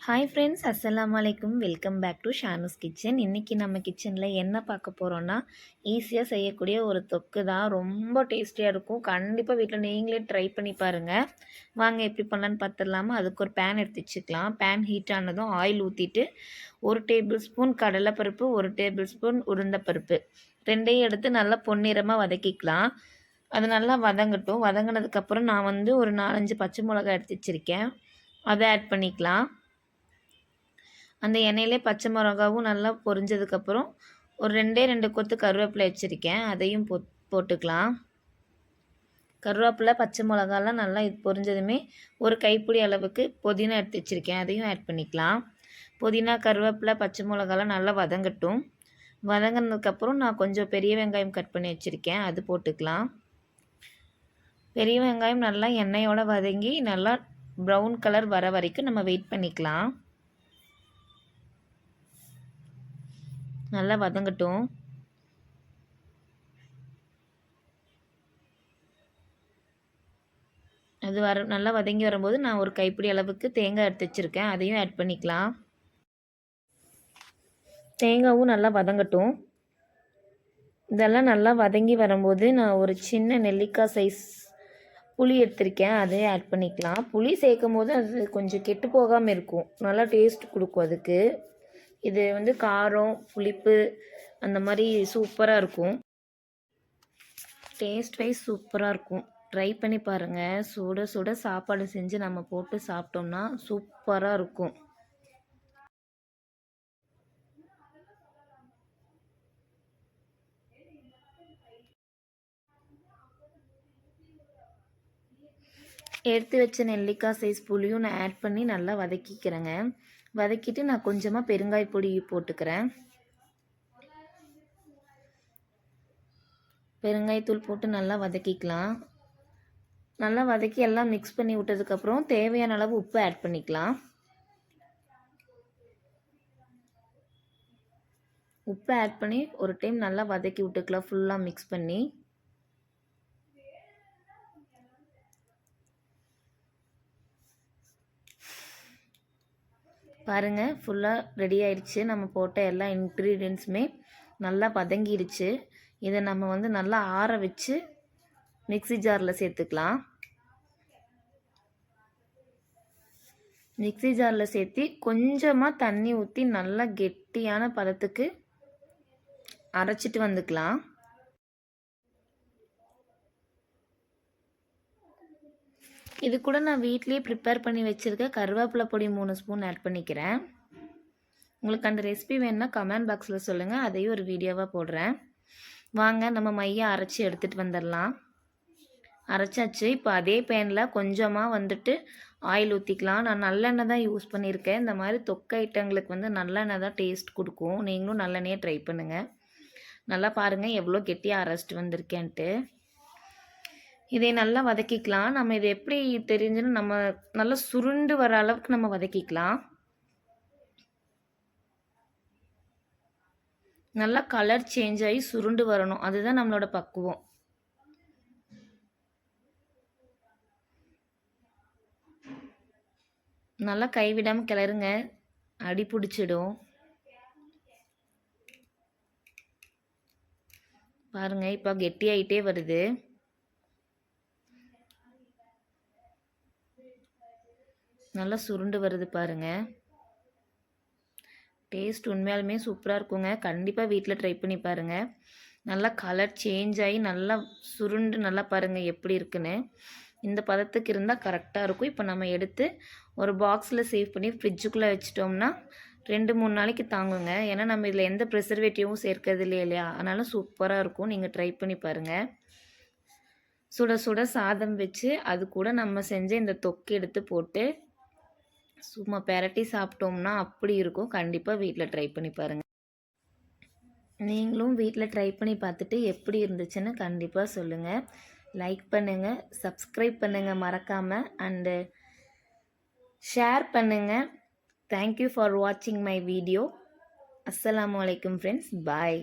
Hi friends, அஸ்ஸலாமு அலைக்கும். Welcome back to Shanu's kitchen. இன்றைக்கி நம்ம கிச்சனில் என்ன பார்க்க போகிறோன்னா, ஈஸியாக செய்யக்கூடிய ஒரு தொக்கு தான். ரொம்ப டேஸ்டியாக இருக்கும். கண்டிப்பாக வீட்டில் நீங்களே ட்ரை பண்ணி பாருங்கள். வாங்க எப்படி பண்ணலான்னு பார்த்துடலாமா? அதுக்கு ஒரு பேன் எடுத்து வச்சுக்கலாம். பேன் ஹீட் ஆனதும் ஆயில் ஊற்றிட்டு 1 டேபிள் ஸ்பூன் கடலைப்பருப்பு, 1 டேபிள் ஸ்பூன் உளுந்தப்பருப்பு ரெண்டையும் எடுத்து நல்லா பொன்னிறமாக வதக்கிக்கலாம். அது நல்லா வதங்கட்டும். வதங்கினதுக்கப்புறம் நான் வந்து ஒரு 4-5 பச்சை மிளகாய் எடுத்து வச்சுருக்கேன். அதை ஆட் பண்ணிக்கலாம். அந்த எண்ணெயிலே பச்சை மிளகாவும் நல்லா பொரிஞ்சதுக்கப்புறம் ஒரு 2 கொத்து கருவேப்பிலை வச்சுருக்கேன். அதையும் போட்டுக்கலாம். கருவேப்பிலை, பச்சை மிளகாலாம் நல்லா பொரிஞ்சதுமே ஒரு கைப்பிடி அளவுக்கு புதினா எடுத்து வச்சுருக்கேன். அதையும் ஆட் பண்ணிக்கலாம். புதினா, கருவேப்பிலை, பச்சை மிளகாலாம் நல்லா வதங்கட்டும். வதங்கினதுக்கப்புறம் நான் கொஞ்சம் பெரிய வெங்காயம் கட் பண்ணி வச்சுருக்கேன். அது போட்டுக்கலாம். பெரிய வெங்காயம் நல்லா எண்ணெயோடு வதங்கி நல்லா ப்ரௌன் கலர் வர வரைக்கும் நம்ம வெயிட் பண்ணிக்கலாம். நல்லா வதங்கட்டும். அது நல்லா வதங்கி வரும்போது நான் ஒரு கைப்பிடி அளவுக்கு தேங்காய் எடுத்து வச்சுருக்கேன். அதையும் ஆட் பண்ணிக்கலாம். தேங்காயும் நல்லா வதங்கட்டும். இதெல்லாம் நல்லா வதங்கி வரும்போது நான் ஒரு சின்ன நெல்லிக்காய் சைஸ் புளி எடுத்திருக்கேன். அதையும் ஆட் பண்ணிக்கலாம். புளி சேர்க்கும் போது அது கொஞ்சம் கெட்டு போகாமல் இருக்கும். நல்லா டேஸ்ட் கொடுக்கும் அதுக்கு. இது வந்து காரம், புளிப்பு அந்த மாதிரி சூப்பராக இருக்கும். டேஸ்ட் வைஸ் சூப்பராக இருக்கும். ட்ரை பண்ணி பாருங்கள். சுட சுட சாப்பாடு செஞ்சு நம்ம போட்டு சாப்பிட்டோம்னா சூப்பராக இருக்கும். எடுத்து வச்ச நெல்லிக்காய் சைஸ் புளியும் நான் ஆட் பண்ணி நல்லா வதக்கிக்கிறேங்க. வதக்கிட்டு நான் கொஞ்சமாக பெருங்காய பொடி போட்டுக்கிறேன். பெருங்காயத்தூள் போட்டு நல்லா வதக்கிக்கலாம். நல்லா வதக்கி எல்லாம் மிக்ஸ் பண்ணி விட்டதுக்கப்புறம் தேவையான அளவு உப்பு ஆட் பண்ணிக்கலாம். உப்பு ஆட் பண்ணி ஒரு டைம் நல்லா வதக்கி விட்டுக்கலாம். ஃபுல்லாக மிக்ஸ் பண்ணி பாருங்கள். ஃபுல்லாக ரெடி ஆயிடுச்சு. நம்ம போட்ட எல்லா இன்க்ரீடியன்ஸுமே நல்லா வதங்கிடுச்சு. இதை நம்ம வந்து நல்லா ஆற வச்சு மிக்ஸி ஜாரில் சேர்த்துக்கலாம். மிக்ஸி ஜாரில் சேர்த்து கொஞ்சமாக தண்ணி ஊற்றி நல்லா கெட்டியான பதத்துக்கு அரைச்சிட்டு வந்துக்கலாம். இது கூட நான் வீட்லேயே ப்ரிப்பேர் பண்ணி வச்சுருக்க கருவேப்பிலை பொடி 3 ஸ்பூன் ஆட் பண்ணிக்கிறேன். உங்களுக்கு அந்த ரெசிபி வேணுன்னா கமெண்ட் பாக்ஸில் சொல்லுங்கள். அதையும் ஒரு வீடியோவாக போடுறேன். வாங்க நம்ம மையம் அரைச்சி எடுத்துகிட்டு வந்துடலாம். அரைச்சாச்சு. இப்போ அதே பேனில் கொஞ்சமாக வந்துட்டு ஆயில் ஊற்றிக்கலாம். நான் நல்லெண்ணெய் தான் யூஸ் பண்ணியிருக்கேன். இந்த மாதிரி தொக்கு ஐட்டங்களுக்கு வந்து நல்லெண்ணெய் தான் டேஸ்ட் கொடுக்கும். நீங்களும் நல்லெண்ணெயை ட்ரை பண்ணுங்கள். நல்லா பாருங்கள் எவ்வளோ கெட்டியாக அரைச்சிட்டு வந்திருக்கேன்ட்டு. இதை நல்லா வதக்கிக்கலாம். நம்ம இது எப்படி தெரிஞ்சுன்னு நம்ம நல்லா சுருண்டு வர அளவுக்கு நம்ம வதக்கிக்கலாம். நல்லா கலர் சேஞ்ச் ஆகி சுருண்டு வரணும். அதுதான் நம்மளோட பக்குவம். நல்லா கைவிடாமல் கிளறுங்க, அடி பிடிச்சிடும். பாருங்கள் இப்போ கெட்டியாயிட்டே வருது. நல்லா சுருண்டு வருது பாருங்கள். டேஸ்ட் உண்மையாலுமே சூப்பராக இருக்குங்க. கண்டிப்பாக வீட்டில் ட்ரை பண்ணி பாருங்கள். நல்லா கலர் சேஞ்ச் ஆகி நல்லா சுருண்டு நல்லா பாருங்கள் எப்படி இருக்குன்னு. இந்த பதத்துக்கு இருந்தால் கரெக்டாக இருக்கும். இப்போ நம்ம எடுத்து ஒரு பாக்ஸில் சேவ் பண்ணி ஃப்ரிட்ஜுக்குள்ளே வச்சிட்டோம்னா 2-3 நாளைக்கு தாங்குங்க. ஏன்னா நம்ம இதில் எந்த ப்ரிசர்வேட்டிவும் சேர்க்கறது இல்லையா, அதனால சூப்பராக இருக்கும். நீங்கள் ட்ரை பண்ணி பாருங்கள். சுட சுட சாதம் வச்சு அது கூட நம்ம செஞ்ச இந்த தொக்கு எடுத்து போட்டு சும்மா பெரட்டி சாப்பிட்டோம்னா அப்படி இருக்கும். கண்டிப்பாக வீட்டில் ட்ரை பண்ணி பாருங்கள். நீங்களும் வீட்டில் ட்ரை பண்ணி பார்த்துட்டு எப்படி இருந்துச்சுன்னு கண்டிப்பாக சொல்லுங்கள். லைக் பண்ணுங்கள், சப்ஸ்கிரைப் பண்ணுங்கள் மறக்காமல், அண்டு ஷேர் பண்ணுங்கள். தேங்க்யூ ஃபார் வாட்சிங் மை வீடியோ. அஸ்ஸலாமு அலைக்கும் ஃப்ரெண்ட்ஸ். பாய்.